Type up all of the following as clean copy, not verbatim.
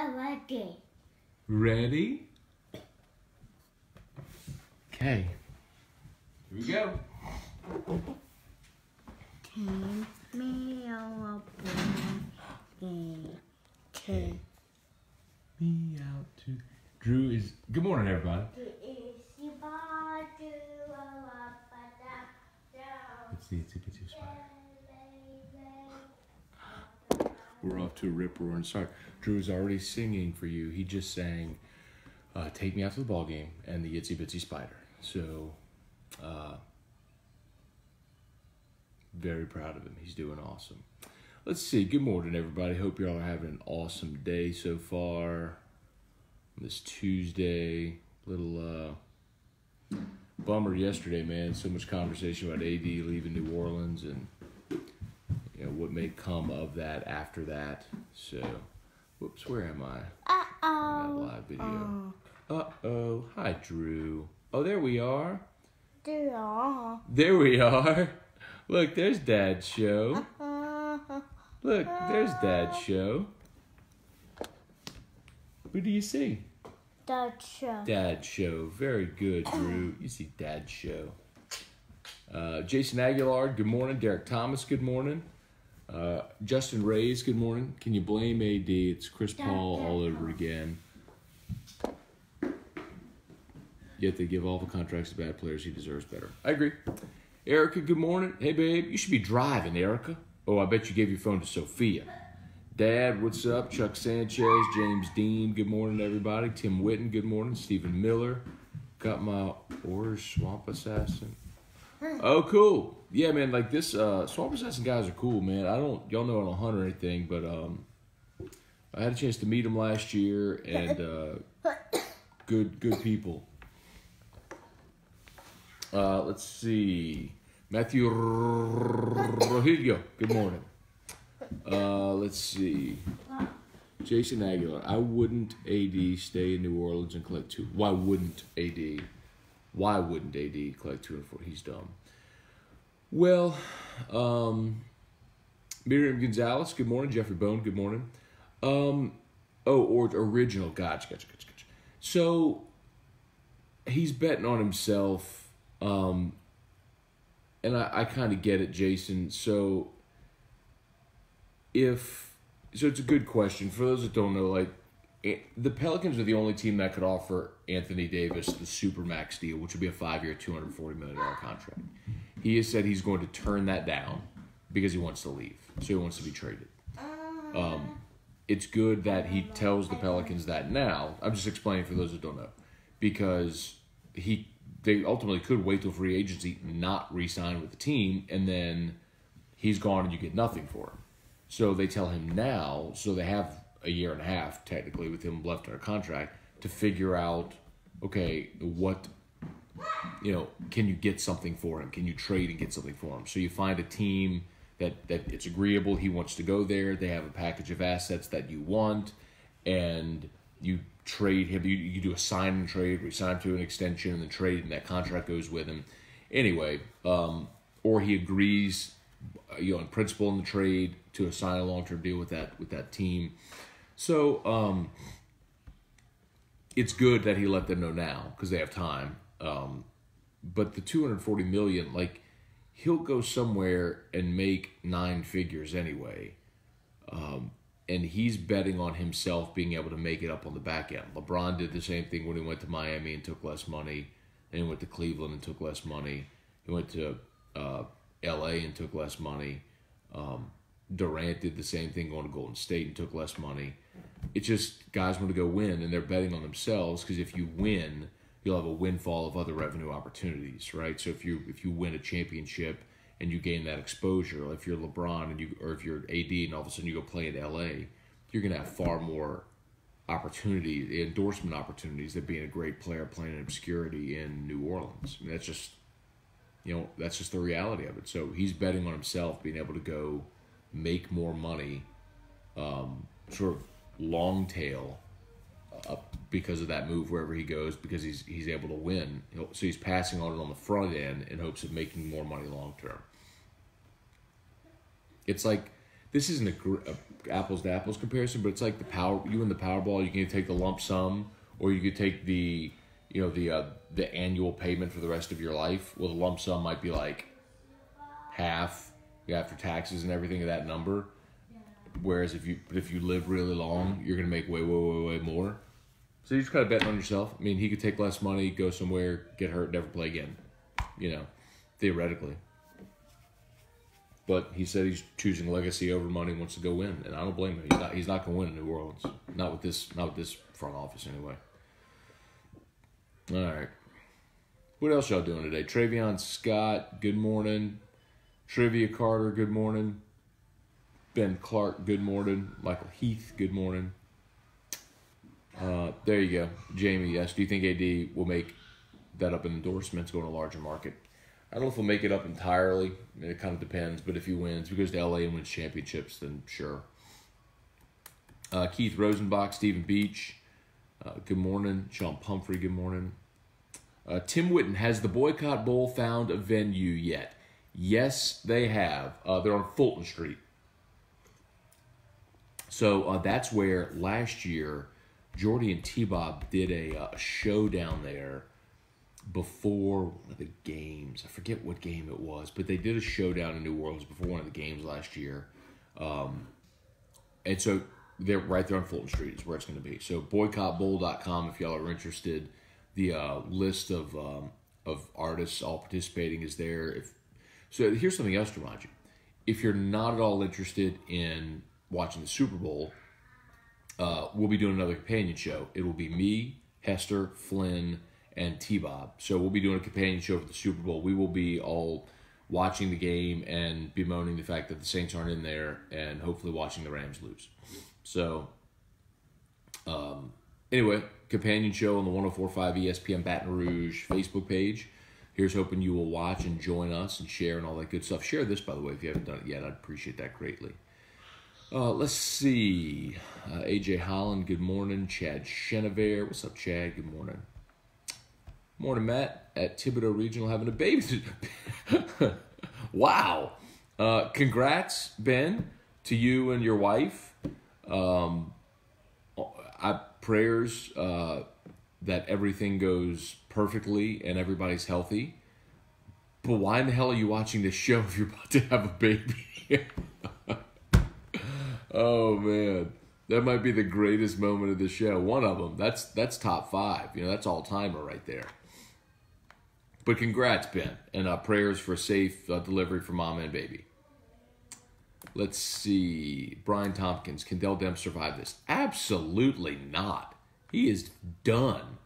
Ready. Ready? Okay. Here we go. Take me out, Take me out to... Drew is... Good morning, everybody. Let's see, it's a good spider. We're off to a rip-roaring start. Drew's already singing for you. He just sang Take Me Out to the Ball Game and the Itsy Bitsy Spider. So, very proud of him. He's doing awesome. Let's see. Good morning, everybody. Hope you all are having an awesome day so far. This Tuesday. Little bummer yesterday, man. So much conversation about AD leaving New Orleans and what may come of that after that. So, whoops, where am I? Uh-oh. In that live video. Uh-oh. Hi, Drew. Oh, there we are. There we are. Look, there's Dad's show. Look, there's Dad's show. Who do you see? Dad's show. Dad's show. Very good, Drew. You see Dad's show. Jason Aguilar, good morning. Derek Thomas, good morning. Justin Reyes, good morning. Can you blame AD? It's Chris Paul all over again. Yet they give all the contracts to bad players. He deserves better. I agree. Erica, good morning. Hey, babe. You should be driving, Erica. Oh, I bet you gave your phone to Sophia. Dad, what's up? Chuck Sanchez, James Dean, good morning, everybody. Tim Witten, good morning. Stephen Miller. Got my orders, Swamp Assassin. Oh, cool. Yeah, man, like this, Swamp Assassin guys are cool, man. Y'all know I don't hunt or anything, but I had a chance to meet them last year, and good people. Let's see. Matthew Rogelio, good morning. Let's see. Jason Aguilar, I wouldn't AD stay in New Orleans and collect two. Why wouldn't AD collect 2 and 4? He's dumb. Well, Miriam Gonzalez, good morning. Jeffrey Bone, good morning. Original. Gotcha. So, he's betting on himself, and I kind of get it, Jason. So, it's a good question. For those that don't know, like, the Pelicans are the only team that could offer Anthony Davis the Supermax deal, which would be a 5-year, $240 million contract. He has said he's going to turn that down because he wants to leave. So he wants to be traded. It's good that he tells the Pelicans that now. I'm just explaining for those that don't know. Because they ultimately could wait till free agency, not re-sign with the team, and then he's gone and you get nothing for him. So they tell him now, so they have a year and a half, technically, with him left under contract, to figure out, okay, can you get something for him? Can you trade and get something for him? So you find a team that it's agreeable, he wants to go there, they have a package of assets that you want, and you trade him, you do a sign and trade, re-sign to an extension, and then trade, and that contract goes with him. Anyway, or he agrees, in principle in the trade, to assign a long-term deal with that team. So it's good that he let them know now because they have time. But the $240 million, like, he'll go somewhere and make 9 figures anyway. And he's betting on himself being able to make it up on the back end. LeBron did the same thing when he went to Miami and took less money. Then he went to Cleveland and took less money. He went to L.A. and took less money. Durant did the same thing going to Golden State and took less money. It's just guys want to go win, and they're betting on themselves because if you win, you'll have a windfall of other revenue opportunities, right? So if you win a championship and you gain that exposure, like if you're LeBron or if you're AD and all of a sudden you go play in LA, you're going to have far more opportunity, endorsement opportunities than being a great player playing in obscurity in New Orleans. I mean, that's just the reality of it. So he's betting on himself being able to go make more money, sort of long tail, because of that move wherever he goes, because he's able to win. So he's passing on it on the front end in hopes of making more money long term. It's like this isn't a apples to apples comparison, but it's like you win the Powerball, you can take the lump sum, or you could take the the annual payment for the rest of your life. Well, the lump sum might be like half after taxes and everything of that number. Whereas if you live really long, you're gonna make way more. So you're just kind of betting on yourself. I mean, he could take less money, go somewhere, get hurt, never play again. Theoretically. But he said he's choosing legacy over money, wants to go win, and I don't blame him. He's not going to win in New Orleans. Not with this front office anyway. All right. What else y'all doing today? Travion Scott, good morning. Trivia Carter, good morning. Ben Clark, good morning. Michael Heath, good morning. There you go. Jamie, yes. Do you think AD will make that up in endorsements, go in a larger market? I don't know if he'll make it up entirely. I mean, it kind of depends. But if he wins, if he goes to LA and wins championships, then sure. Keith Rosenbach, Stephen Beach, good morning. Sean Pumphrey, good morning. Tim Witten, has the Boycott Bowl found a venue yet? Yes, they have. They're on Fulton Street. So that's where last year Jordy and T-Bob did a show down there before one of the games. I forget what game it was, but they did a showdown in New Orleans before one of the games last year. And so they're right there on Fulton Street is where it's going to be. So boycottbowl.com if y'all are interested. The list of artists all participating is there. So here's something else to remind you. If you're not at all interested in watching the Super Bowl, we'll be doing another companion show. It will be me, Hester, Flynn, and T-Bob. So we'll be doing a companion show for the Super Bowl. We will be all watching the game and bemoaning the fact that the Saints aren't in there and hopefully watching the Rams lose. So, anyway, companion show on the 104.5 ESPN Baton Rouge Facebook page. Here's hoping you will watch and join us and share and all that good stuff. Share this, by the way, if you haven't done it yet. I'd appreciate that greatly. Let's see. AJ Holland, good morning. Chad Chenevier. What's up, Chad? Good morning. Morning, Matt. At Thibodeau Regional having a baby. Wow. Congrats, Ben, to you and your wife. Prayers that everything goes perfectly and everybody's healthy. But why in the hell are you watching this show if you're about to have a baby? Oh, man. That might be the greatest moment of the show. One of them. That's top 5. That's all-timer right there. But congrats, Ben. And prayers for a safe delivery for mama and baby. Let's see. Brian Tompkins. Can Dell Demps survive this? Absolutely not. He is done.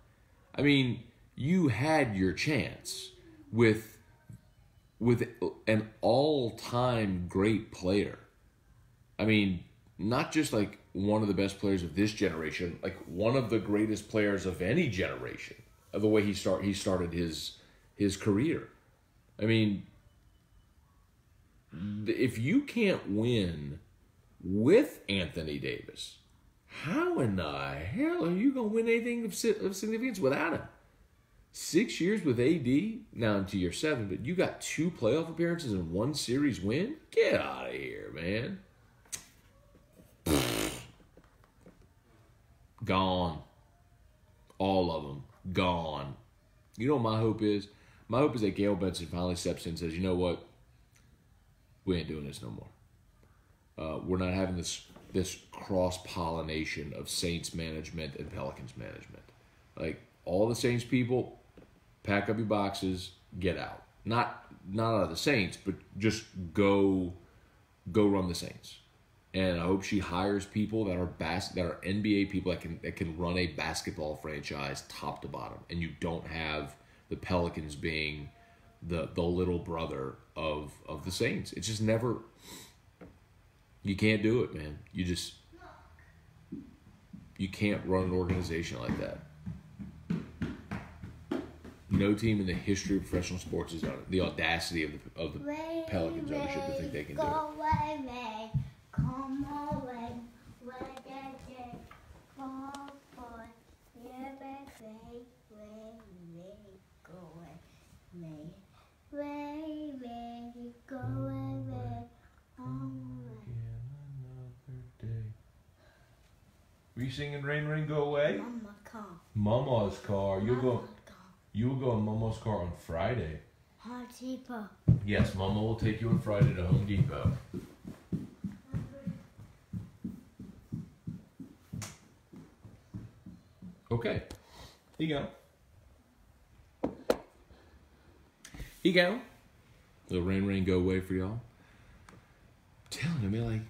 I mean, you had your chance with an all-time great player. I mean, not just like one of the best players of this generation, like one of the greatest players of any generation, of the way he started his career. I mean, if you can't win with Anthony Davis, how in the hell are you going to win anything of significance without him? 6 years with AD, now into year 7, but you got 2 playoff appearances and 1 series win? Get out of here, man. Gone. All of them. Gone. You know what my hope is? My hope is that Gail Benson finally steps in and says, you know what? We ain't doing this no more. We're not having this cross-pollination of Saints management and Pelicans management. Like, all the Saints people, pack up your boxes, get out. Not out of the Saints, but just go run the Saints. And I hope she hires people that are NBA people that can run a basketball franchise top to bottom. And you don't have the Pelicans being the little brother of the Saints. It's just never. You can't do it, man. You can't run an organization like that. No team in the history of professional sports has done it. The audacity of the Pelicans ownership to think they can do it. Come away, where they fall for go away, go away, be singing Rain, Rain, Go Away? Mama car. Mama's car. Mama car. You'll go in Mama's car on Friday. Home Depot. Yes, Mama will take you on Friday to Home Depot. Okay. Here you go. Here you go. Little Rain, Rain, Go Away for y'all. I'm telling you, man, like,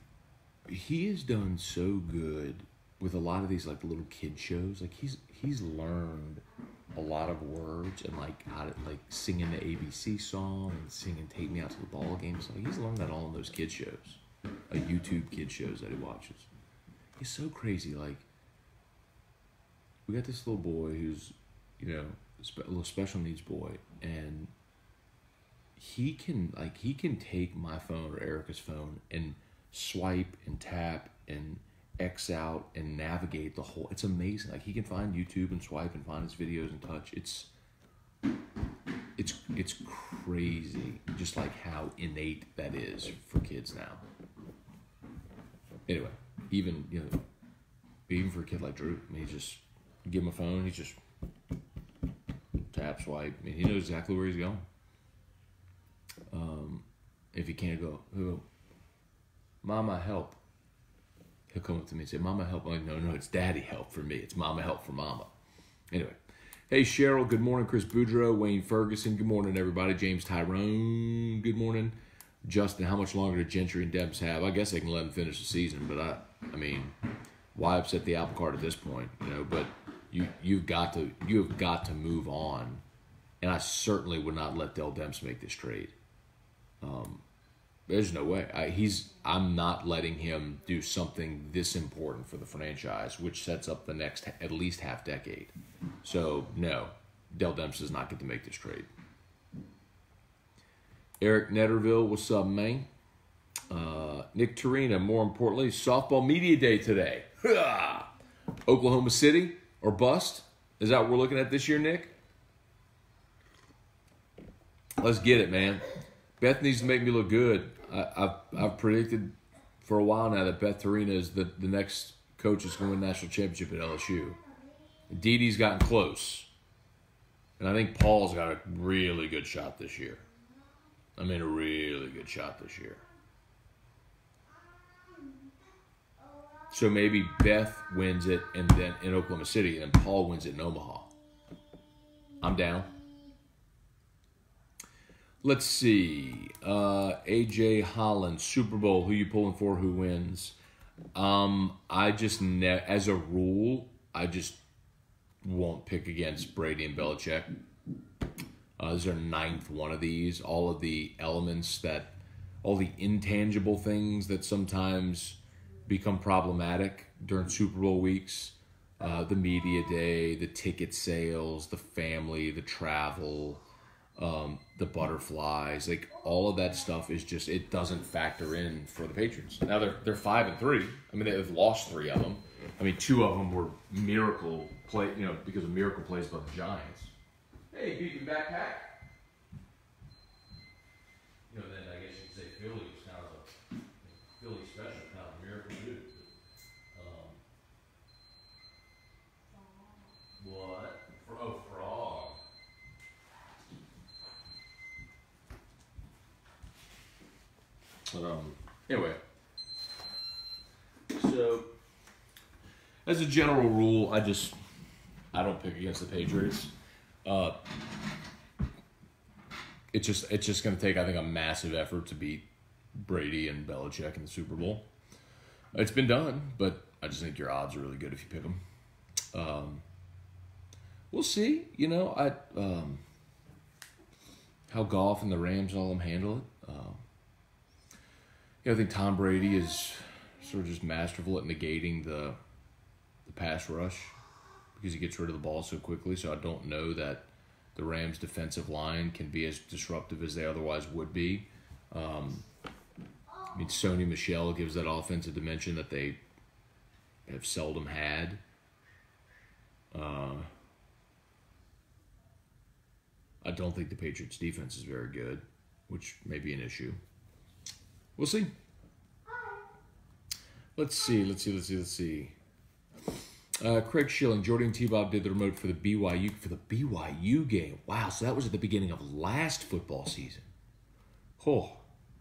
he has done so good with a lot of these, like, little kid shows. Like, he's learned a lot of words and, like, how to, like, singing the ABC song and singing Take Me Out to the Ball Game. So he's learned that all in those kid shows, YouTube kid shows that he watches. He's so crazy. Like, we got this little boy who's, you know, a little special needs boy, and he can take my phone or Erica's phone and swipe and tap and X out and navigate the whole. It's amazing. Like, he can find YouTube and swipe and find his videos and touch. It's crazy, just like how innate that is for kids now. Anyway, even for a kid like Drew, I mean, he just give him a phone, he just tap, swipe. I mean, he knows exactly where he's going. If he can't go, he'll go, Mama, help. He'll come up to me and say, Mama, help. I'm like, no, it's Daddy help for me. It's Mama help for Mama. Anyway. Hey, Cheryl, good morning. Chris Boudreau, Wayne Ferguson, good morning, everybody. James Tyrone, good morning. Justin, how much longer do Gentry and Debs have? I guess they can let them finish the season, but I mean, why upset the apple cart at this point? You know, but you have got to move on, and I certainly would not let Dell Demps make this trade. There's no way. I'm not letting him do something this important for the franchise, which sets up the next at least half decade. So no, Dell Demps does not get to make this trade. Eric Netterville, what's up, man? Nick Torina, more importantly, softball media day today. Oklahoma City or bust? Is that what we're looking at this year, Nick? Let's get it, man. Beth needs to make me look good. I've predicted for a while now that Beth Torina is the next coach that's going to win national championship at LSU. Dee Dee's gotten close. And I think Paul's got a really good shot this year. I mean, a really good shot this year. So maybe Beth wins it and then in Oklahoma City, and then Paul wins it in Omaha. I'm down. Let's see. AJ Holland, Super Bowl. Who you pulling for? Who wins? I just as a rule, I just won't pick against Brady and Belichick. This is our 9th one of these. All of the elements all the intangible things that sometimes become problematic during Super Bowl weeks. The media day, the ticket sales, the family, the travel, the butterflies, like all of that stuff is just, it doesn't factor in for the Patriots. Now they're 5-3. I mean, they've lost 3 of them. I mean, 2 of them were miracle play, because of miracle plays by the Giants. Hey, beat your backpack. Then I guess you could say Philly was kind of a Philly special, kind of a miracle too. What? Frog. But anyway, so as a general rule, I don't pick against the Patriots. It's just going to take, I think, a massive effort to beat Brady and Belichick in the Super Bowl. It's been done, but I just think your odds are really good if you pick them. We'll see. How Goff and the Rams and all them handle it. I think Tom Brady is sort of just masterful at negating the pass rush because he gets rid of the ball so quickly. So I don't know that the Rams' defensive line can be as disruptive as they otherwise would be. Sony Michel gives that offense a dimension that they have seldom had. I don't think the Patriots' defense is very good, which may be an issue. We'll see. Let's see. Craig Schilling, Jordy and T-Bob did the remote for the BYU game. Wow, so that was at the beginning of last football season. Oh,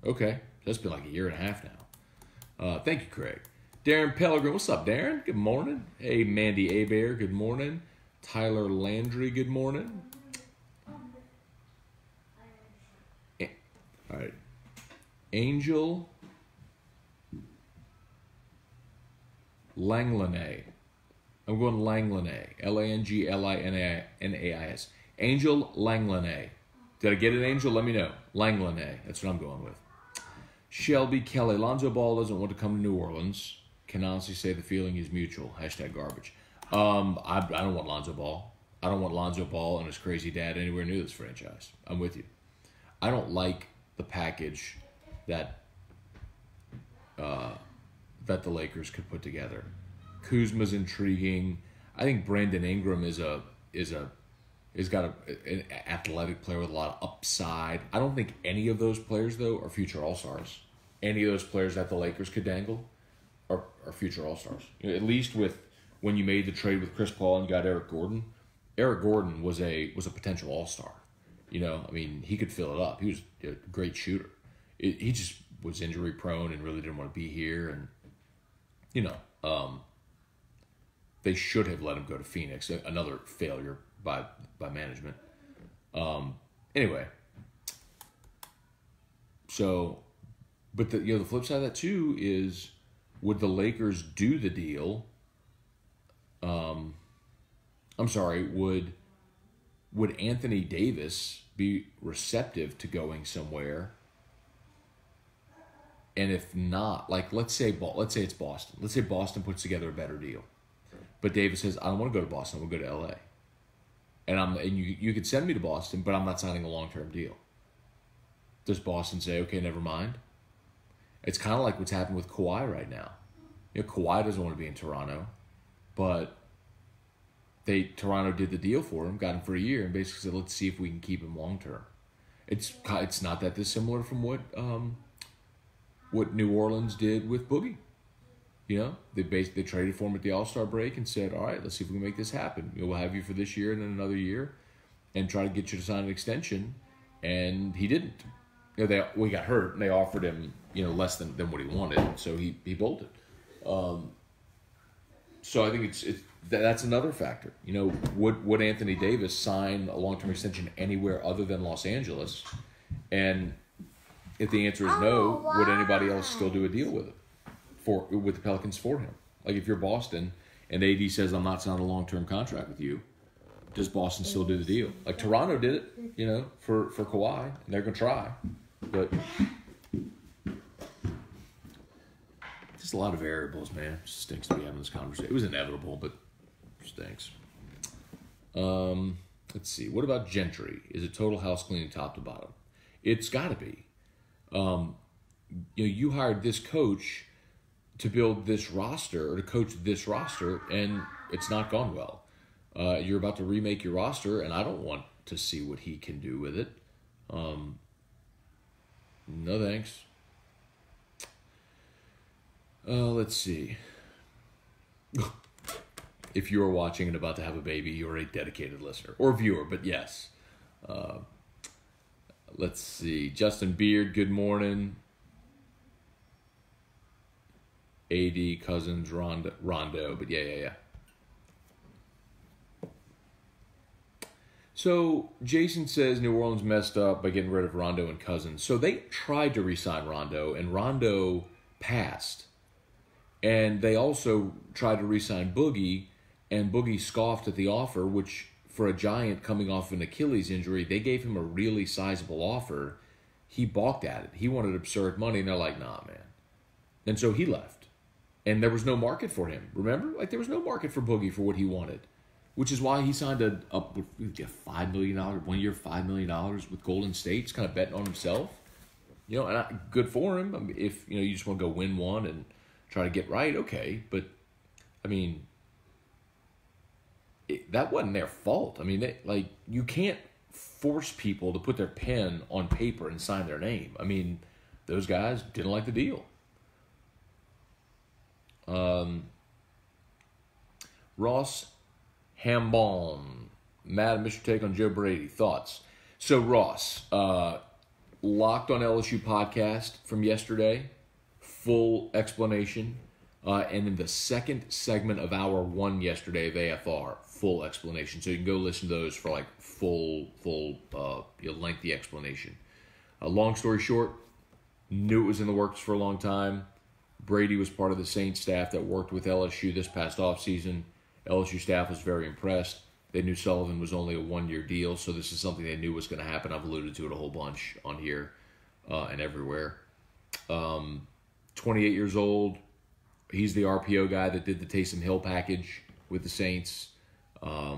okay. That's been like a year and a half now. Thank you, Craig. Darren Pellegrin, what's up, Darren? Good morning. Hey, Mandy Abear, good morning. Tyler Landry, good morning. All right. Angel Langlanais. I'm going Langlanais. Langlinais. Angel Langlanais. Did I get it, Angel? Let me know. Langlanais. That's what I'm going with. Shelby Kelly. Lonzo Ball doesn't want to come to New Orleans. Can honestly say the feeling is mutual. Hashtag garbage. I don't want Lonzo Ball. I don't want Lonzo Ball and his crazy dad anywhere near this franchise. I'm with you. I don't like the package that that the Lakers could put together. Kuzma's intriguing. I think Brandon Ingram is got an athletic player with a lot of upside. I don't think any of those players though are future All-Stars. Any of those players that the Lakers could dangle are future All-Stars. At least with when you made the trade with Chris Paul and you got Eric Gordon. Eric Gordon was a potential All-Star. You know, I mean, he could fill it up. He was a great shooter. He just was injury prone and really didn't want to be here. And, you know, they should have let him go to Phoenix. Another failure by management. Anyway. So, but the flip side of that too is, would the Lakers do the deal? Would Anthony Davis be receptive to going somewhere? And if not, like let's say it's Boston. Let's say Boston puts together a better deal, but Davis says, I don't want to go to Boston. I want to go to LA. And you could send me to Boston, but I'm not signing a long-term deal. Does Boston say, okay, never mind? It's kind of like what's happened with Kawhi right now. You know, Kawhi doesn't want to be in Toronto, but Toronto did the deal for him, got him for a year, and basically said, let's see if we can keep him long-term. It's not that dissimilar from what New Orleans did with Boogie. You know, they traded for him at the All-Star break and said, all right, let's see if we can make this happen. You know, we'll have you for this year and then another year and try to get you to sign an extension. And he didn't. You know, we got hurt and they offered him, you know, less than what he wanted. So he bolted. So I think that's another factor. You know, would Anthony Davis sign a long-term extension anywhere other than Los Angeles? And if the answer is no, would anybody else still do a deal with the Pelicans for him? Like if you're Boston and AD says, I'm not signing a long-term contract with you, does Boston still do the deal? Like Toronto did it, you know, for Kawhi, and they're going to try. But just a lot of variables, man. It stinks to be having this conversation. It was inevitable, but it stinks. Let's see. What about Gentry? Is it total house cleaning top to bottom? It's got to be. You hired this coach to build this roster or to coach this roster, and it's not gone well. You're about to remake your roster, and I don't want to see what he can do with it. No thanks. Let's see. If you are watching and about to have a baby, you're a dedicated listener or viewer, but yes. Let's see. Justin Beard, good morning. AD, Cousins, Rondo, but yeah. So Jason says New Orleans messed up by getting rid of Rondo and Cousins. So they tried to re-sign Rondo, and Rondo passed. And they also tried to re-sign Boogie, and Boogie scoffed at the offer, which for a Giant coming off an Achilles injury, they gave him a really sizable offer. He balked at it. He wanted absurd money, and they're like, nah, man. And so he left. And there was no market for him. Remember? Like, there was no market for Boogie for what he wanted, which is why he signed a $5 million, 1 year, $5 million with Golden State. He's kind of betting on himself. You know, and good for him. I mean, if, you know, you just want to go win one and try to get right, okay. But, I mean, that wasn't their fault. I mean, you can't force people to put their pen on paper and sign their name. I mean, those guys didn't like the deal. Ross Hambon. Matt and Mr. Take on Joe Brady. Thoughts? So, Ross, Locked on LSU podcast from yesterday, full explanation. And in the second segment of hour one yesterday of AFR, full explanation. So you can go listen to those for like full lengthy explanation. Long story short, knew it was in the works for a long time. Brady was part of the Saints staff that worked with LSU this past offseason. LSU staff was very impressed. They knew Sullivan was only a one-year deal, so this is something they knew was going to happen. I've alluded to it a whole bunch on here and everywhere. 28 years old. He's the RPO guy that did the Taysom Hill package with the Saints. I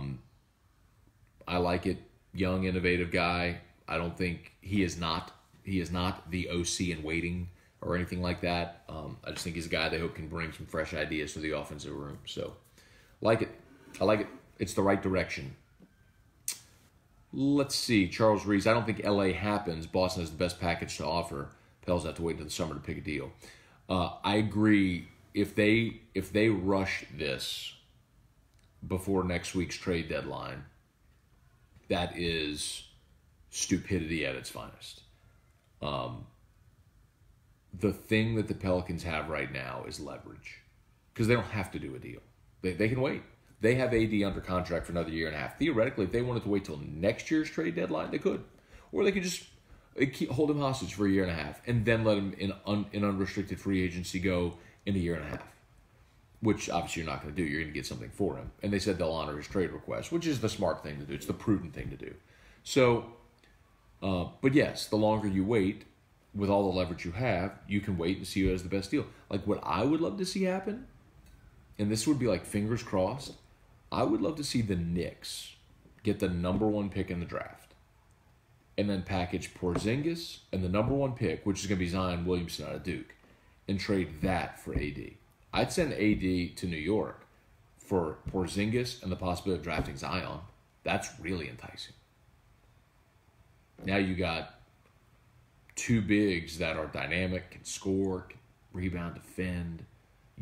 like it. Young, innovative guy. I don't think he is not the OC in waiting or anything like that. I just think he's a guy they hope can bring some fresh ideas to the offensive room. So, like it. I like it. It's the right direction. Let's see. Charles Reese. I don't think LA happens. Boston has the best package to offer. Pels have to wait until the summer to pick a deal. I agree. If they rush this before next week's trade deadline, that is stupidity at its finest. The thing that the Pelicans have right now is leverage because they don't have to do a deal. They can wait. They have AD under contract for another year and a half. Theoretically, if they wanted to wait till next year's trade deadline, they could. Or they could just hold him hostage for a year and a half and then let him in unrestricted free agency go in a year and a half, which obviously you're not going to do. You're going to get something for him. And they said they'll honor his trade request, which is the smart thing to do. It's the prudent thing to do. So, but yes, the longer you wait, with all the leverage you have, you can wait and see who has the best deal. Like what I would love to see happen, and this would be like fingers crossed, I would love to see the Knicks get the number one pick in the draft and then package Porzingis and the number one pick, which is going to be Zion Williamson out of Duke, and trade that for AD. I'd send AD to New York for Porzingis and the possibility of drafting Zion. That's really enticing. Now you got two bigs that are dynamic, can score, can rebound, defend,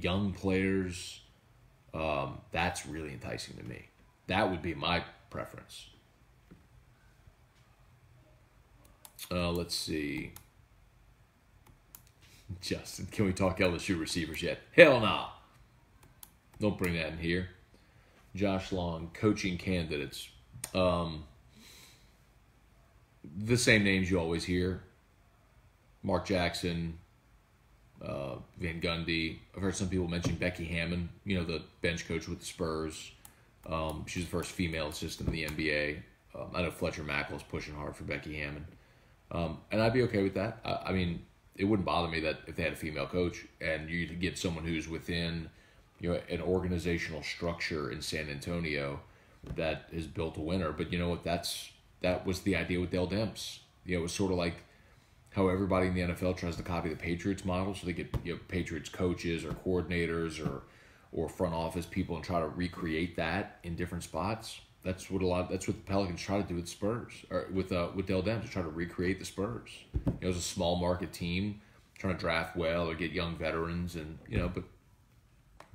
young players. That's really enticing to me. That would be my preference. Let's see. Justin, can we talk LSU receivers yet? Hell no. Don't bring that in here. Josh Long, coaching candidates. The same names you always hear. Mark Jackson, Van Gundy. I've heard some people mention Becky Hammon, the bench coach with the Spurs. She's the first female assistant in the NBA. I know Fletcher Mackel is pushing hard for Becky Hammon. And I'd be okay with that. I mean, it wouldn't bother me that if they had a female coach and you get someone who's within an organizational structure in San Antonio that has built a winner. But you know what? That was the idea with Dell Demps. It was sort of like how everybody in the NFL tries to copy the Patriots model, so they get Patriots coaches or coordinators or front office people and try to recreate that in different spots. That's what the Pelicans try to do with Spurs or with Dell Demps, to try to recreate the Spurs. It was a small market team trying to draft well or get young veterans, and but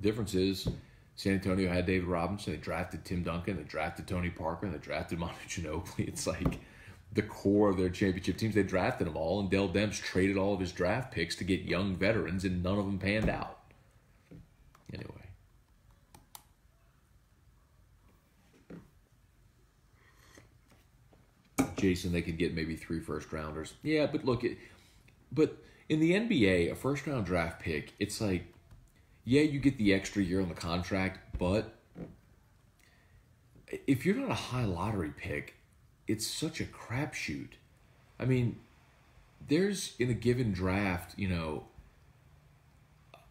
the difference is San Antonio had David Robinson, they drafted Tim Duncan, they drafted Tony Parker, and they drafted Manu Ginobili. It's like the core of their championship teams. They drafted them all, and Dell Demps traded all of his draft picks to get young veterans, and none of them panned out. Anyway. Jason, they could get maybe 3 first-rounders. Yeah, but look, but in the NBA, a first-round draft pick, it's like, yeah, you get the extra year on the contract, but if you're not a high lottery pick, it's such a crapshoot. I mean, there's, in a given draft,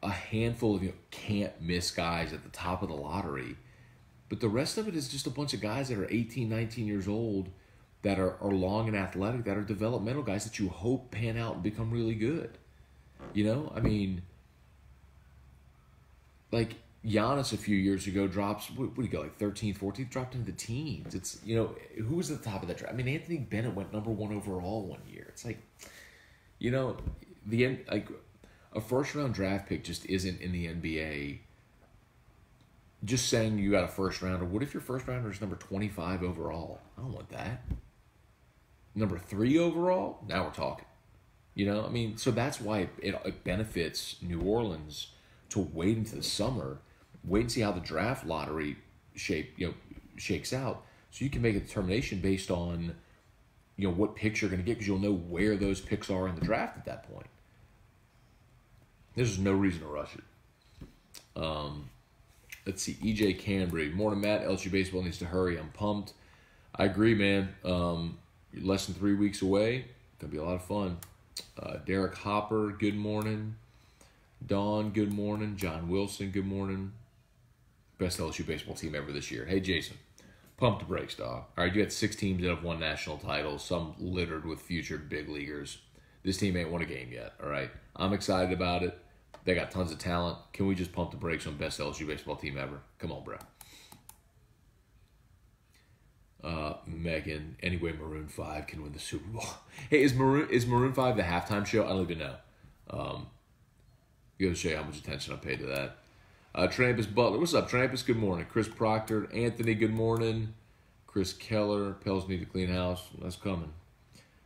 a handful of can't-miss guys at the top of the lottery, but the rest of it is just a bunch of guys that are 18, 19 years old that are long and athletic, that are developmental guys that you hope pan out and become really good. I mean, like Giannis a few years ago drops, what do you go, like 13th, 14th, dropped into the teens. It's, who was at the top of that draft? I mean, Anthony Bennett went number 1 overall one year. It's like, the end, like a first round draft pick just isn't in the NBA just saying you got a first rounder. What if your first rounder is number 25 overall? I don't want that. Number 3 overall? Now we're talking. You know, I mean, so that's why it benefits New Orleans to wait into the summer, wait and see how the draft lottery shakes out, so you can make a determination based on, what picks you're going to get, because you'll know where those picks are in the draft at that point. There's no reason to rush it. Let's see, EJ Cambry. Morning, Matt. LSU baseball needs to hurry. I'm pumped. I agree, man. Less than 3 weeks away. Gonna be a lot of fun. Derek Hopper, good morning. Dawn, good morning. John Wilson, good morning. Best LSU baseball team ever this year. Hey, Jason. Pump the brakes, dog. All right, you had 6 teams that have won national titles, some littered with future big leaguers. This team ain't won a game yet, all right? I'm excited about it. They got tons of talent. Can we just pump the brakes on best LSU baseball team ever? Come on, bro. Megan, anyway, Maroon 5 can win the Super Bowl. Hey, is Maroon 5 the halftime show? I don't even know. You gotta show you how much attention I paid to that. Trampus Butler, what's up, Trampus? Good morning. Chris Proctor, Anthony, good morning. Chris Keller, Pels need to clean house. That's coming.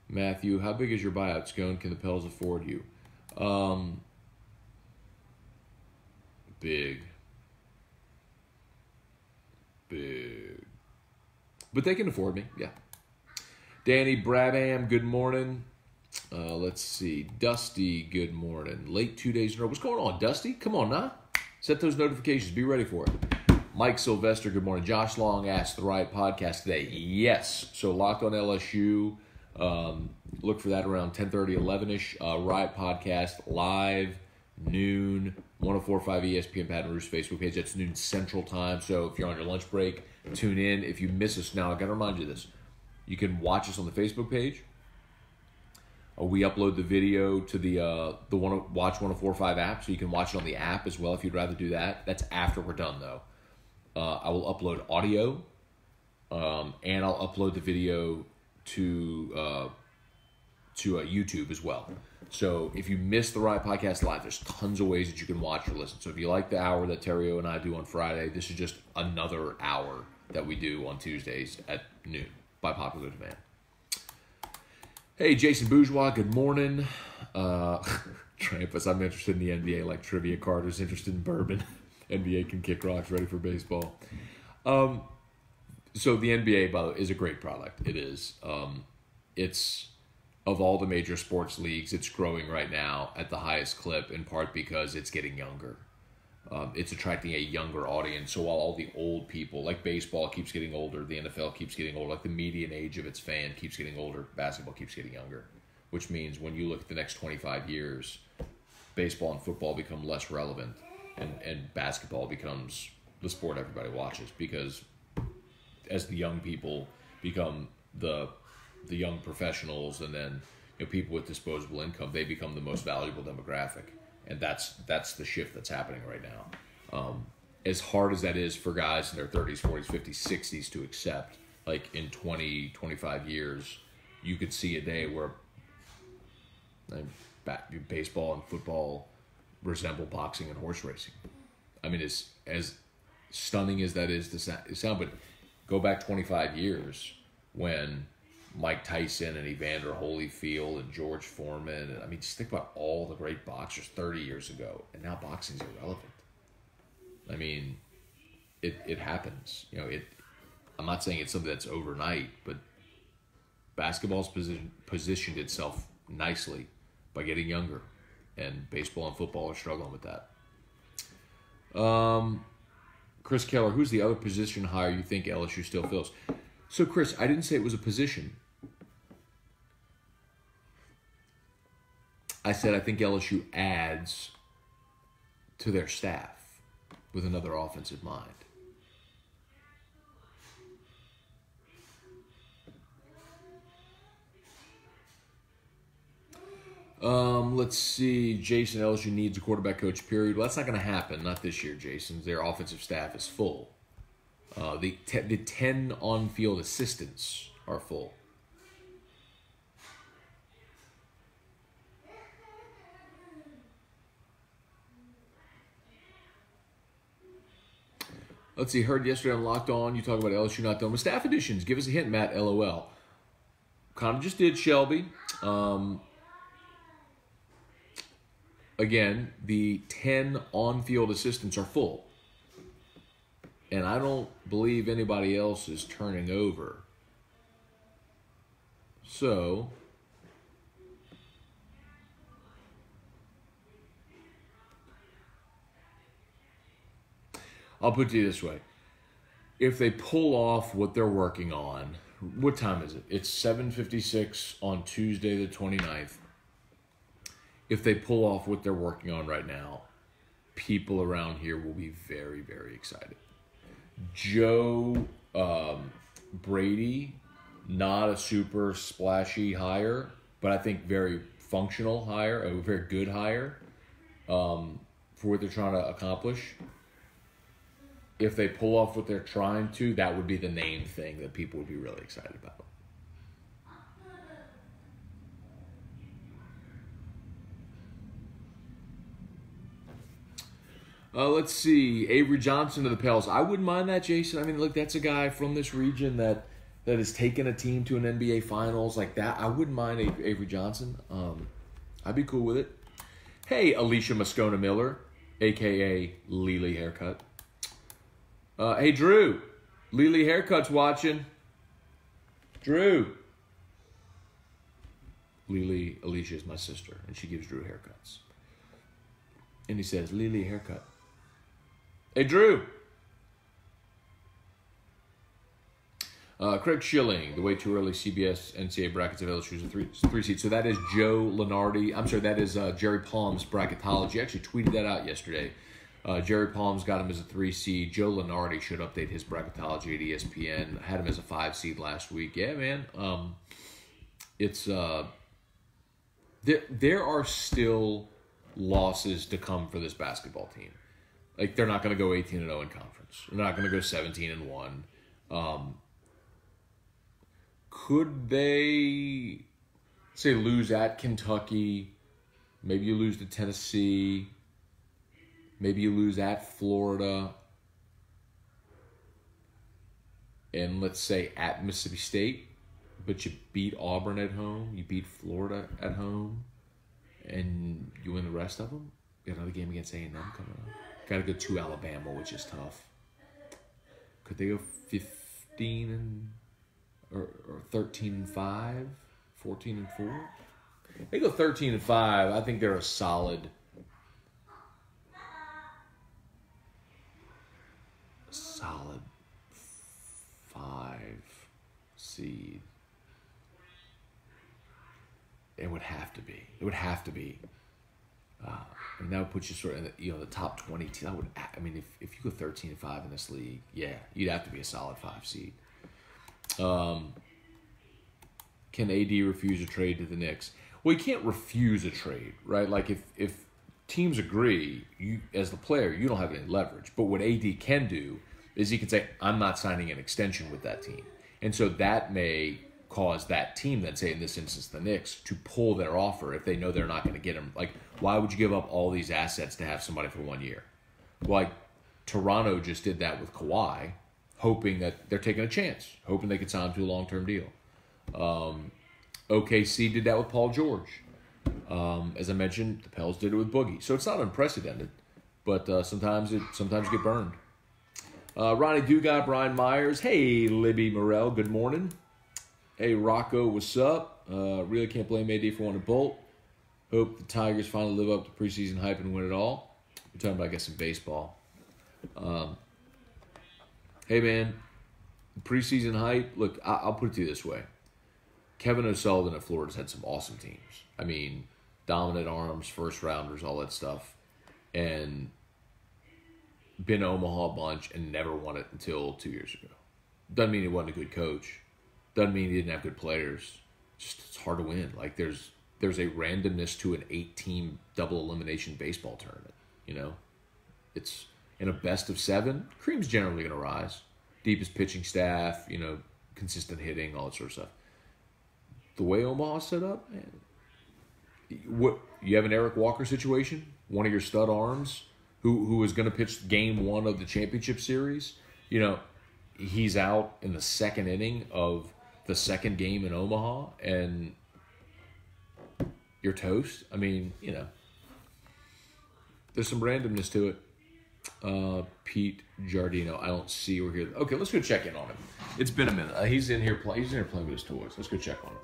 Matthew, how big is your buyout, Scone? Can the Pels afford you? Big. But they can afford me, yeah. Danny Brabham, good morning. Let's see. Dusty, good morning. Late 2 days in a row. What's going on, Dusty? Come on now. Set those notifications. Be ready for it. Mike Sylvester, good morning. Josh Long asked the Riot Podcast today. Yes. So Locked on LSU. Look for that around 10:30, 11-ish. Riot Podcast live, noon, 104.5 ESPN Pat and Roos Facebook page. That's noon Central Time. So if you're on your lunch break, tune in. If you miss us now, I got to remind you this. You can watch us on the Facebook page. We upload the video to the Watch 104.5 app, so you can watch it on the app as well if you'd rather do that. That's after we're done, though. I will upload audio, and I'll upload the video to YouTube as well. So if you missed the Riot Podcast live, there's tons of ways that you can watch or listen. So if you like the hour that Terrio and I do on Friday, this is just another hour that we do on Tuesdays at noon by popular demand. Hey, Jason Bourgeois, good morning. Trampus, I'm interested in the NBA like trivia. Carter's interested in bourbon. NBA can kick rocks, ready for baseball. So the NBA, by the way, is a great product. It is. It's, of all the major sports leagues, it's growing right now at the highest clip, in part because it's getting younger. It's attracting a younger audience. So while all the old people, like baseball keeps getting older, the NFL keeps getting older, like the median age of its fan keeps getting older, basketball keeps getting younger. Which means when you look at the next 25 years, baseball and football become less relevant, and basketball becomes the sport everybody watches, because as the young people become the young professionals, and then people with disposable income, they become the most valuable demographic. And that's the shift that's happening right now. As hard as that is for guys in their 30s, 40s, 50s, 60s to accept, like in 20, 25 years, you could see a day where baseball and football resemble boxing and horse racing. I mean, as stunning as that is to sound, but go back 25 years when Mike Tyson and Evander Holyfield and George Foreman. And, I mean, just think about all the great boxers 30 years ago, and now boxing's irrelevant. I mean, it happens. I'm not saying it's something that's overnight, but basketball's positioned itself nicely by getting younger, and baseball and football are struggling with that. Chris Keller, who's the other position hire you think LSU still fills? So, Chris, I didn't say it was a position. I said I think LSU adds to their staff with another offensive mind. Let's see. Jason, LSU needs a quarterback coach, period. Well, that's not going to happen. Not this year, Jason. Their offensive staff is full. The 10 on-field assistants are full. Let's see. Heard yesterday on Locked On, you talk about LSU not done with staff additions. Give us a hint, Matt. LOL. Kind of just did Shelby. Again, the 10 on-field assistants are full. And I don't believe anybody else is turning over. So, I'll put it to you this way. If they pull off what they're working on, what time is it? It's 7:56 on Tuesday the 29th. If they pull off what they're working on right now, people around here will be very, very excited. Joe Brady, not a super splashy hire, but I think very functional hire, a very good hire for what they're trying to accomplish. If they pull off what they're trying to, that would be the main thing that people would be really excited about. Let's see. Avery Johnson to the Pels. I wouldn't mind that, Jason. I mean, look, that's a guy from this region that has taken a team to an NBA Finals like that. I wouldn't mind Avery Johnson. I'd be cool with it. Hey, Alicia Moscona Miller, a.k.a. Lily Haircut. Hey, Drew. Lily Haircut's watching. Drew. Lily, Alicia is my sister, and she gives Drew haircuts. And he says, Lily Haircut. Hey, Drew. Craig Schilling, the way too early CBS NCAA brackets of LSU's a three seed. So that is Joe Lenardi. I'm sorry, that is Jerry Palm's bracketology. He actually tweeted that out yesterday. Jerry Palm's got him as a 3 seed. Joe Lenardi should update his bracketology at ESPN. Had him as a 5 seed last week. Yeah, man. It's there are still losses to come for this basketball team. Like, they're not going to go 18-0 in conference. They're not going to go 17-1. Could they, say, lose at Kentucky? Maybe you lose to Tennessee. Maybe you lose at Florida. And let's say at Mississippi State. But you beat Auburn at home. You beat Florida at home. And you win the rest of them. You got another game against A&M coming up. Got to go to Alabama, which is tough. Could they go 15 or 13-5, 14-4? They go 13-5. I think they're a solid 5 seed. It would have to be. It would have to be. And that would put you sort of in the top 20. That would. I mean, if you go 13-5 in this league, yeah, you'd have to be a solid 5 seed. Can AD refuse a trade to the Knicks? Well, you can't refuse a trade, right? Like if teams agree, you as the player, you don't have any leverage. But what AD can do is he can say, I'm not signing an extension with that team. And so that may cause that team, then say in this instance the Knicks, to pull their offer if they know they're not going to get him. Like, why would you give up all these assets to have somebody for 1 year? Like, Toronto just did that with Kawhi, hoping that they're taking a chance, hoping they could sign him to a long-term deal. OKC did that with Paul George. As I mentioned, the Pels did it with Boogie. So it's not unprecedented, but sometimes you get burned. Ronnie Dugas, Brian Myers. Hey, Libby Morrell, good morning. Hey, Rocco, what's up? Really can't blame AD for wanting to bolt. Hope the Tigers finally live up to preseason hype and win it all. We're talking about, I guess, some baseball. Hey, man, preseason hype. Look, I'll put it to you this way. Kevin O'Sullivan at Florida's had some awesome teams. I mean, dominant arms, first rounders, all that stuff. And been to Omaha a bunch and never won it until 2 years ago. Doesn't mean he wasn't a good coach. Doesn't mean he didn't have good players. Just it's hard to win. Like there's a randomness to an 8-team double elimination baseball tournament. You know, it's in a best of 7. Cream's generally going to rise. Deepest pitching staff. You know, consistent hitting, all that sort of stuff. The way Omaha's set up, man. What you have an Eric Walker situation? One of your stud arms who was going to pitch game 1 of the championship series. you know, he's out in the second inning of the second game in Omaha, and you're toast. I mean, you know, there's some randomness to it. Pete Giardino, I don't see or hear. Okay, let's go check in on him. It's been a minute. He's in here playing with his toys. Let's go check on him.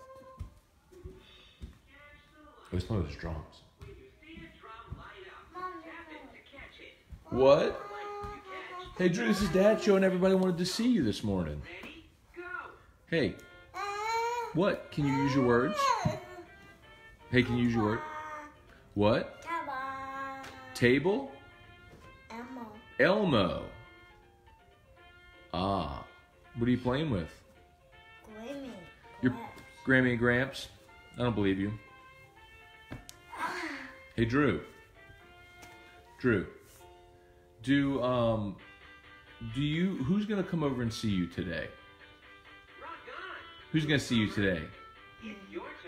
Oh, he's playing with his drums. What? Hey, Drew, this is Dad showing everybody wanted to see you this morning. Hey. What? Can you use your words? Hey, can you use your word? What? Table? Elmo. Ah. What are you playing with? Grammy. Your Grammy and Gramps? I don't believe you. Hey, Drew. Drew. Who's gonna come over and see you today? Who's gonna see you today?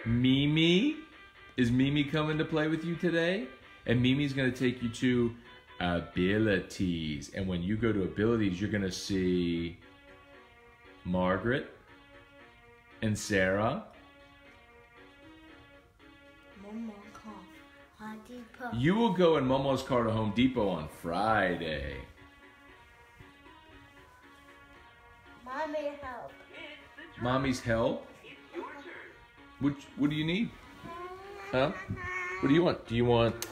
Mimi? Is Mimi coming to play with you today? And Mimi's gonna take you to Abilities. And when you go to Abilities, you're gonna see Margaret and Sarah. You will go in Momo's car to Home Depot on Friday. Mommy, help. Mommy's help? What do you need? Huh? What do you want? Do you want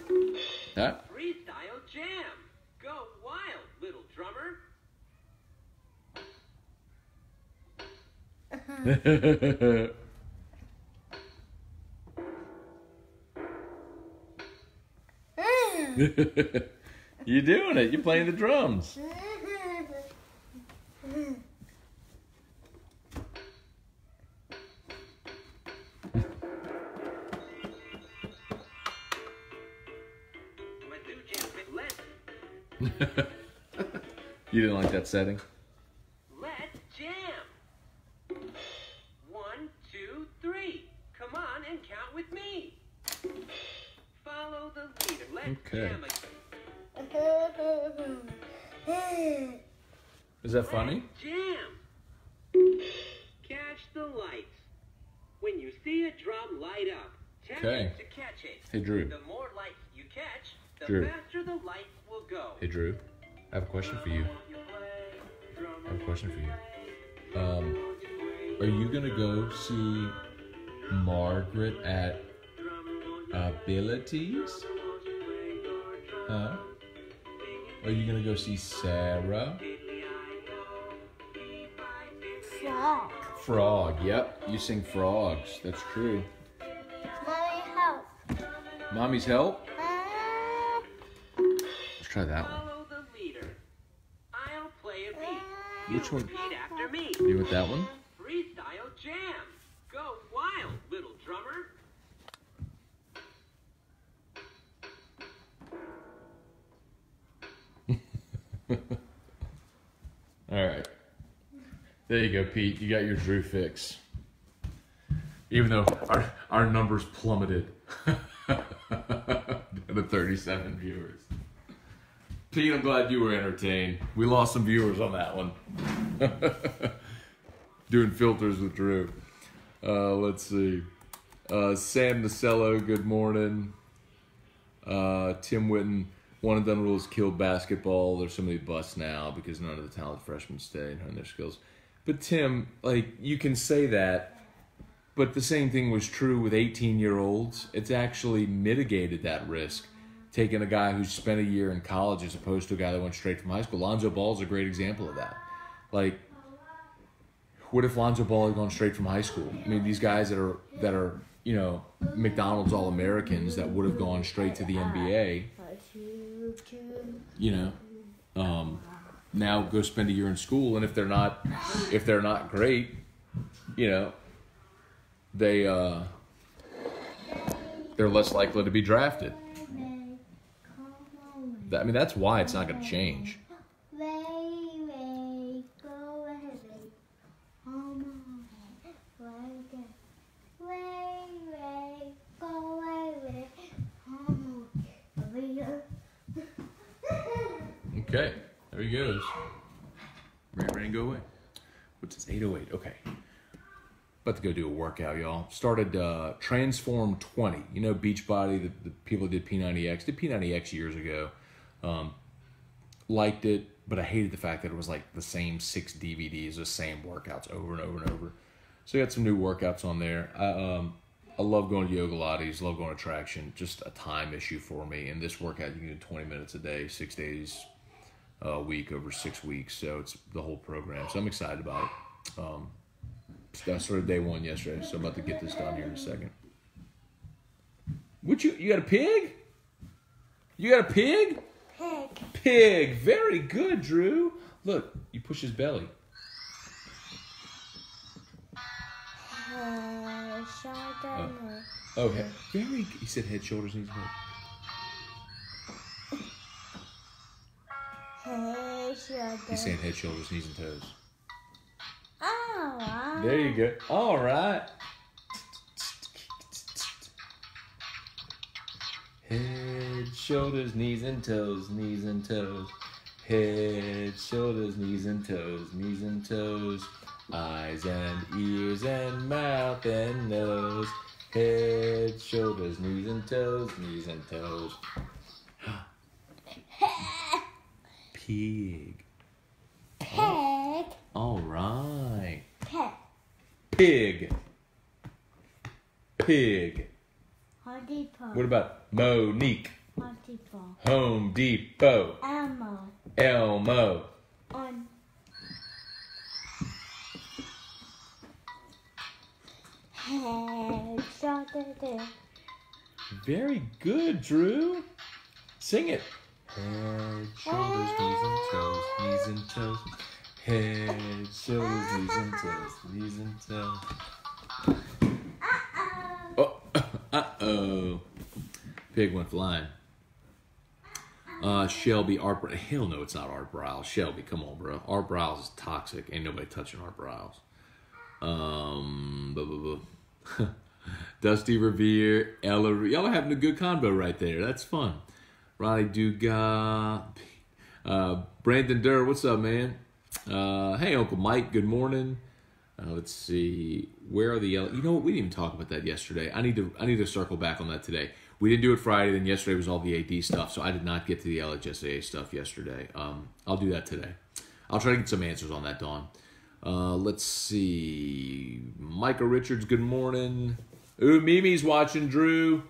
that? Freestyle jam. Go wild, little drummer. You're doing it. You're playing the drums. You didn't like that setting? Let's jam. 1, 2, 3. Come on and count with me. Follow the leader. Let's Okay. jam again. Is that funny? Jam. Catch the lights. When you see a drum light up, tell Okay. it to catch it. Hey, Drew. The more lights you catch, the Drew. faster the lights will go. Hey, Drew. I have a question for you. I have a question for you. Are you gonna go see Margaret at Abilities? Huh? Are you gonna go see Sarah? Frog. Frog. Yep. You sing frogs. That's true. Mommy, help. Mommy's help? Let's try that one. Follow the leader. I'll play a beat. Which one? Repeat after me. You want that one? Freestyle jam. Go wild, little drummer. All right. There you go, Pete. You got your Drew fix. Even though our numbers plummeted to 37 viewers. Pete, I'm glad you were entertained. We lost some viewers on that one. Doing filters with Drew. Let's see. Sam Nacello, good morning. Tim Witten, one and done rules kill basketball. There's so many busts now because none of the talented freshmen stay and hone their skills. But Tim, like, you can say that, but the same thing was true with 18-year-olds. It's actually mitigated that risk. Taking a guy who spent a year in college as opposed to a guy that went straight from high school. Lonzo Ball's a great example of that. Like, what if Lonzo Ball had gone straight from high school? I mean, these guys that are you know, McDonald's All-Americans that would have gone straight to the NBA, you know, now go spend a year in school, and if they're not great, you know, they're less likely to be drafted. I mean, that's why it's not going to change. Okay, there he goes. didn't go away. What's this? 8:08. Okay. About to go do a workout, y'all. Started Transform 20. You know Beachbody, the people that did P90X. Did P90X years ago. Liked it, but I hated the fact that it was like the same 6 DVDs, the same workouts over and over and over. So I got some new workouts on there. I love going to Yoga Lattes, love going to Traction. Just a time issue for me. And this workout, you can do 20 minutes a day, 6 days a week over 6 weeks. So it's the whole program. So I'm excited about it. I started day 1 yesterday, so I'm about to get this done here in a second. What you got a pig? You got a pig? Pig. Pig. Very good, Drew. Look, you push his belly. Shoulder. Okay. Very. He said head, shoulders, knees, toes. Head, shoulder. He's saying head, shoulders, knees, and toes. Oh, wow. There you go. All right. Head, shoulders, knees, and toes, knees and toes. Head, shoulders, knees and toes, knees and toes. Eyes and ears and mouth and nose. Head, shoulders, knees and toes, knees and toes. Pig. Pig. All right. Pig. Pig. Pig. Home Depot. What about Monique? Home Depot. Home Depot. Elmo. Elmo. On. Head, shoulder, there. Very good, Drew. Sing it. Head, shoulders, knees and toes, knees and toes. Head, shoulders, knees and toes, knees and toes. Oh, uh-oh. Pig went flying. Shelby, Art. Hell no, it's not Art Briles. Shelby, come on, bro. Art Briles is toxic. Ain't nobody touching Art Briles. Dusty Revere, Ella. Y'all are having a good combo right there. That's fun. Ronnie Dugas. Brandon Durr, what's up, man? Hey, Uncle Mike, good morning. Let's see. Where are the yellow? You know what? We didn't even talk about that yesterday. I need to circle back on that today. We didn't do it Friday. Then yesterday was all the AD stuff, so I did not get to the LHSAA stuff yesterday. I'll do that today. I'll try to get some answers on that, Dawn. Let's see. Micah Richards, good morning. Ooh, Mimi's watching, Drew.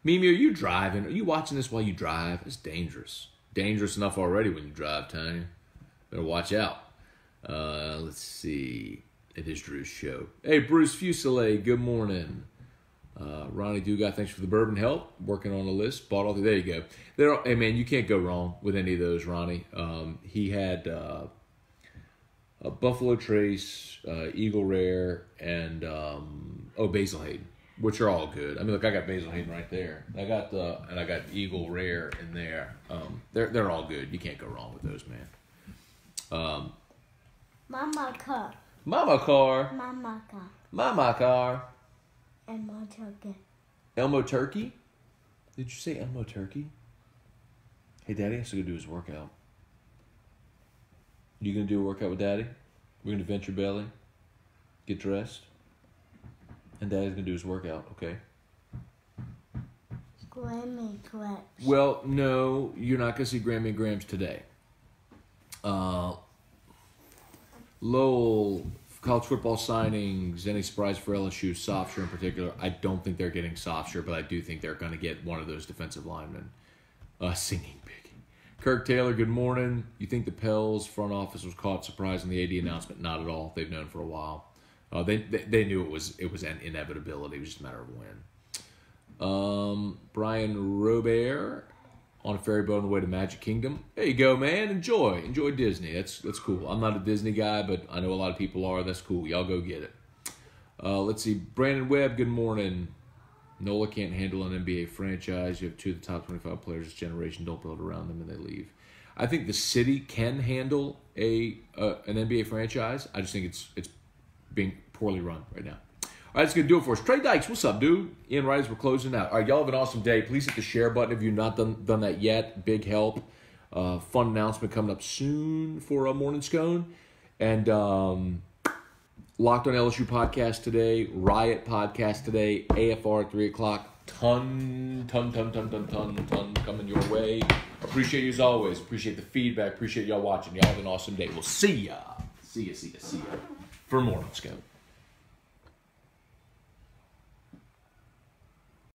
Mimi, are you driving? Are you watching this while you drive? It's dangerous. Dangerous enough already when you drive, Tanya. Better watch out. Let's see. It is Drew's show. Hey, Bruce Fuselier, good morning. Ronnie Dugas, thanks for the bourbon help. Working on a list. Bought all the. There you go. Hey, man, you can't go wrong with any of those, Ronnie. He had a Buffalo Trace, Eagle Rare, and Basil Hayden, which are all good. I mean, look, I got Basil Hayden right there. I got Eagle Rare in there. They're all good. You can't go wrong with those, man. Mama car. Mama car. Mama car. Mama car. And my turkey. Elmo Turkey? Did you say Elmo Turkey? Hey, Daddy has to go do his workout. You gonna do a workout with Daddy? We're gonna vent your belly, get dressed, and Daddy's gonna do his workout, okay? Grammy Grapes. Well, no, you're not gonna see Grammy and Grams today. Lowell, college football signings, any surprise for LSU, Sofshire in particular. I don't think they're getting Sofshire, but I do think they're going to get one of those defensive linemen. Singing big. Kirk Taylor, good morning. You think the Pels front office was caught surprising the AD announcement? Not at all. They've known for a while. They knew it was an inevitability. It was just a matter of when. Brian Robert on a ferry boat on the way to Magic Kingdom. There you go, man. Enjoy Disney. That's cool. I'm not a Disney guy, but I know a lot of people are. That's cool. Y'all go get it. Let's see. Brandon Webb, good morning. NOLA can't handle an NBA franchise. You have 2 of the top 25 players this generation. Don't build around them and they leave. I think the city can handle an NBA franchise. I just think it's being poorly run right now. All right, that's going to do it for us. Trey Dykes, what's up, dude? Ian Wright, we're closing out. All right, y'all have an awesome day. Please hit the share button if you've not done that yet. Big help. Fun announcement coming up soon for a Morning Scone. And Locked on LSU podcast today, Riot podcast today, AFR at 3 o'clock. Ton coming your way. Appreciate you as always. Appreciate the feedback. Appreciate y'all watching. Y'all have an awesome day. We'll see ya. See ya. For Morning Scone.